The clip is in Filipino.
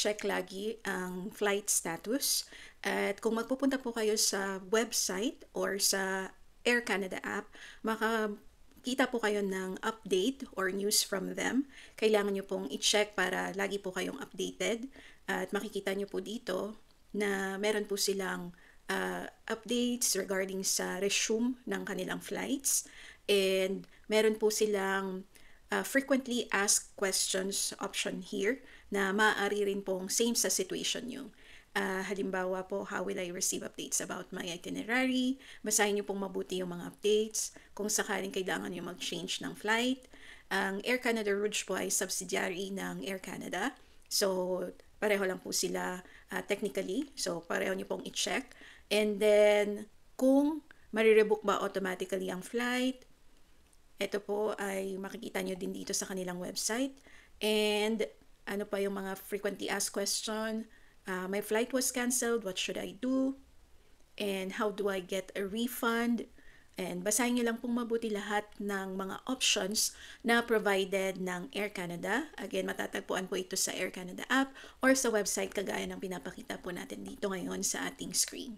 i-check lagi ang flight status. At kung magpupunta po kayo sa website or sa Air Canada app, makakita po kayo ng update or news from them. Kailangan nyo pong i-check para lagi po kayong updated. At makikita nyo po dito na meron po silang updates regarding sa resume ng kanilang flights. And meron po silang frequently asked questions option here na maaari rin pong same sa situation nyo. Halimbawa po, how will I receive updates about my itinerary? Basahin nyo pong mabuti yung mga updates. Kung sakaling kailangan nyo mag-change ng flight. Ang Air Canada Rouge po ay subsidiary ng Air Canada. So, pareho lang po sila technically. So, pareho nyo pong i-check. And then, kung marirebook ba automatically ang flight, ito po ay makikita nyo din dito sa kanilang website. And ano pa yung mga frequently asked question? My flight was canceled, what should I do? And how do I get a refund? And basahin nyo lang pong mabuti lahat ng mga options na provided ng Air Canada. Again, matatagpuan po ito sa Air Canada app or sa website kagaya ng pinapakita po natin dito ngayon sa ating screen.